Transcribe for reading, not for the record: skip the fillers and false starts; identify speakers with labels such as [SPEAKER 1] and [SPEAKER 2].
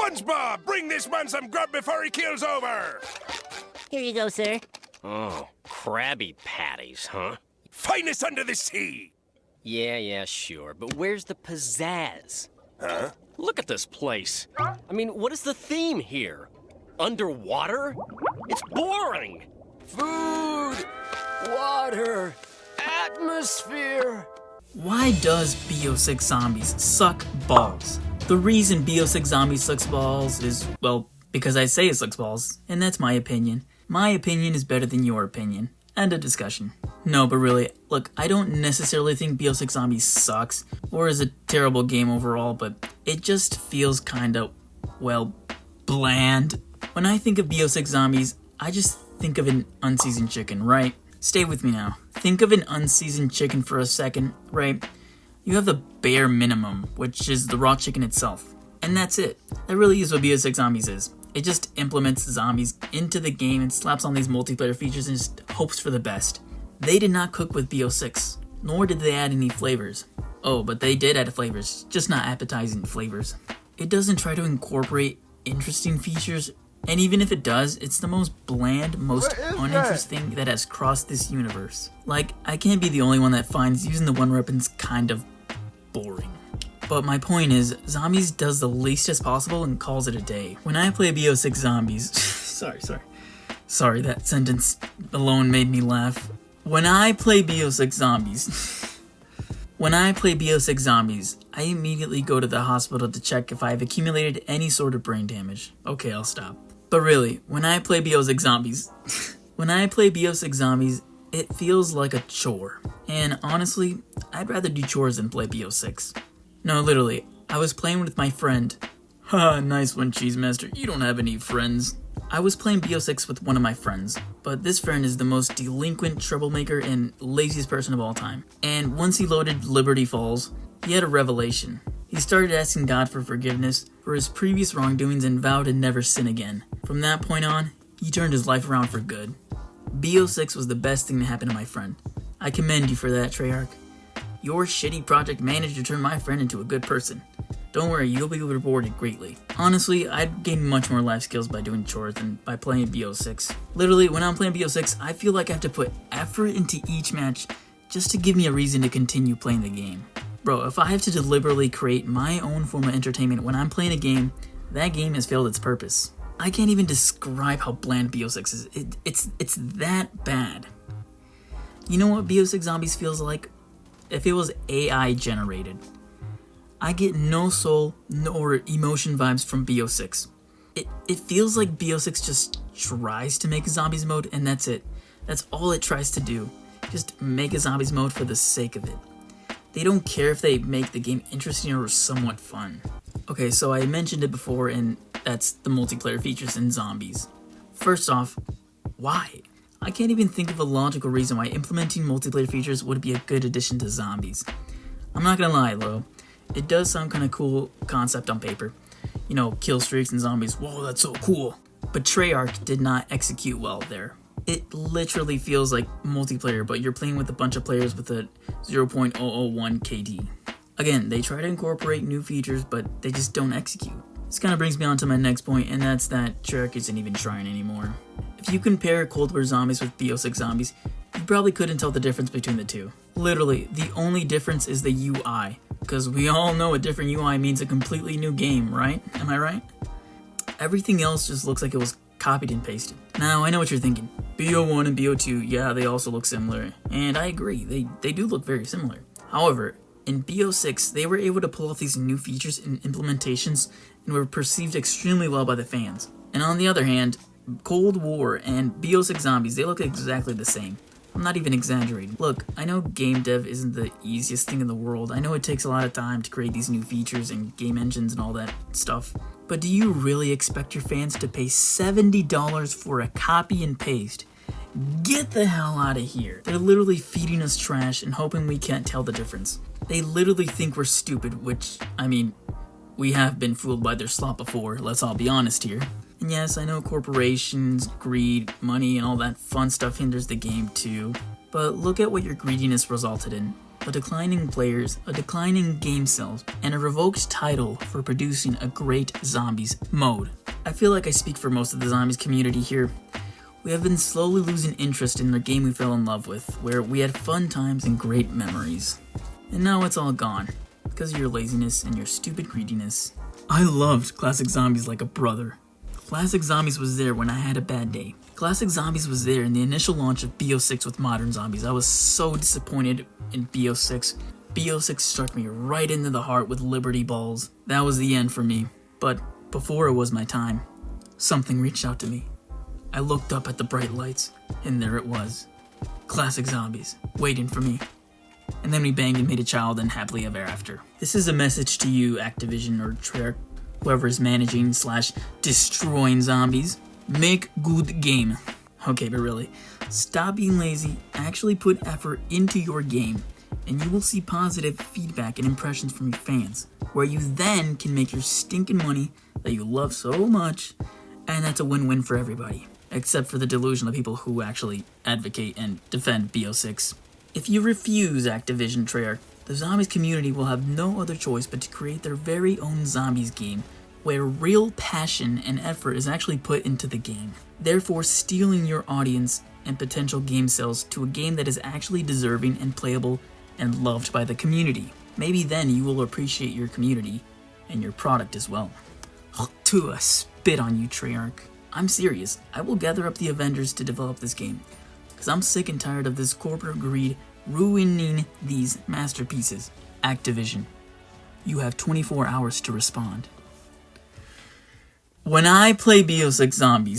[SPEAKER 1] SpongeBob, bring this man some grub before he keels over!
[SPEAKER 2] Here you go, sir.
[SPEAKER 3] Oh, Krabby Patties, huh?
[SPEAKER 1] Finest under the sea!
[SPEAKER 3] Yeah, sure. But where's the pizzazz?
[SPEAKER 1] Huh?
[SPEAKER 3] Look at this place. I mean, what is the theme here? Underwater? It's boring. Food, water, atmosphere.
[SPEAKER 4] Why does BO6 Zombies suck balls? The reason BO6 Zombies sucks balls is, well, because I say it sucks balls, and that's my opinion. My opinion is better than your opinion. End of discussion. No, but really, look, I don't necessarily think BO6 Zombies sucks, or is a terrible game overall, but it just feels kinda, well, bland. When I think of BO6 Zombies, I just think of an unseasoned chicken, right? Stay with me now. Think of an unseasoned chicken for a second, right? You have the bare minimum, which is the raw chicken itself. And that's it. That really is what BO6 Zombies is. It just implements zombies into the game and slaps on these multiplayer features and just hopes for the best. They did not cook with BO6, nor did they add any flavors. Oh, but they did add flavors, just not appetizing flavors. It doesn't try to incorporate interesting features, and even if it does, it's the most bland, most uninteresting thing that has crossed this universe. Like, I can't be the only one that finds using the one weapons kind of boring. But my point is, Zombies does the least as possible and calls it a day. When I play BO6 Zombies, sorry, that sentence alone made me laugh. When I play BO6 Zombies, I immediately go to the hospital to check if I've accumulated any sort of brain damage. Okay, I'll stop. But really, when I play BO6 Zombies, it feels like a chore. And honestly, I'd rather do chores than play BO6. No, literally, I was playing with my friend. Haha, nice one, Cheese Master. You don't have any friends. I was playing BO6 with one of my friends, but this friend is the most delinquent, troublemaker, and laziest person of all time. And once he loaded Liberty Falls, he had a revelation. He started asking God for forgiveness for his previous wrongdoings and vowed to never sin again. From that point on, he turned his life around for good. BO6 was the best thing that happened to my friend. I commend you for that, Treyarch. Your shitty project managed to turn my friend into a good person. Don't worry, you'll be rewarded greatly. Honestly, I'd gain much more life skills by doing chores than by playing BO6. Literally, when I'm playing BO6, I feel like I have to put effort into each match just to give me a reason to continue playing the game. Bro, if I have to deliberately create my own form of entertainment when I'm playing a game, that game has failed its purpose. I can't even describe how bland BO6 is. It's that bad. You know what BO6 Zombies feels like? If it was AI generated. I get no soul nor emotion vibes from BO6. It feels like BO6 just tries to make a zombies mode and that's it. That's all it tries to do. Just make a zombies mode for the sake of it. They don't care if they make the game interesting or somewhat fun. Okay, so I mentioned it before and that's the multiplayer features in Zombies. First off, why? I can't even think of a logical reason why implementing multiplayer features would be a good addition to Zombies. I'm not gonna lie though, it does sound kinda cool concept on paper. You know, kill streaks and zombies, whoa, that's so cool. But Treyarch did not execute well there. It literally feels like multiplayer, but you're playing with a bunch of players with a 0.001 KD. Again, they try to incorporate new features, but they just don't execute. This kind of brings me on to my next point, and that's that Treyarch isn't even trying anymore. If you compare Cold War Zombies with BO6 Zombies, you probably couldn't tell the difference between the two. Literally, the only difference is the UI, because we all know a different UI means a completely new game, right? Am I right? Everything else just looks like it was copied and pasted. Now, I know what you're thinking. BO1 and BO2, yeah, they also look similar, and I agree, they do look very similar. However, in BO6, they were able to pull off these new features and implementations and were perceived extremely well by the fans. And on the other hand, Cold War and BO6 Zombies, they look exactly the same. I'm not even exaggerating. Look, I know game dev isn't the easiest thing in the world. I know it takes a lot of time to create these new features and game engines and all that stuff. But do you really expect your fans to pay $70 for a copy and paste? Get the hell out of here. They're literally feeding us trash and hoping we can't tell the difference. They literally think we're stupid, which, I mean, we have been fooled by their slop before, let's all be honest here. And yes, I know corporations, greed, money, and all that fun stuff hinders the game too. But look at what your greediness resulted in. a decline in players, a decline in game sales, and a revoked title for producing a great zombies mode. I feel like I speak for most of the zombies community here. We have been slowly losing interest in the game we fell in love with, where we had fun times and great memories. And now it's all gone, because of your laziness and your stupid greediness. I loved Classic Zombies like a brother. Classic Zombies was there when I had a bad day. Classic Zombies was there in the initial launch of BO6 with Modern Zombies. I was so disappointed in BO6. BO6 struck me right into the heart with Liberty Balls. That was the end for me. But before it was my time, something reached out to me. I looked up at the bright lights, and there it was. Classic Zombies, waiting for me. And then we banged and made a child and happily ever after. This is a message to you, Activision or Treyarch, whoever is managing / destroying zombies. Make good game. Okay, but really, stop being lazy, actually put effort into your game, and you will see positive feedback and impressions from your fans, where you then can make your stinking money that you love so much, and that's a win-win for everybody, except for the delusional people who actually advocate and defend BO6. If you refuse Activision Treyarch, the zombies community will have no other choice but to create their very own zombies game, where real passion and effort is actually put into the game, therefore stealing your audience and potential game sales to a game that is actually deserving and playable and loved by the community. Maybe then you will appreciate your community and your product as well. To a spit on you, Treyarch. I'm serious, I will gather up the Avengers to develop this game, because I'm sick and tired of this corporate greed ruining these masterpieces. Activision, you have 24 hours to respond. When I play BO6 Zombies,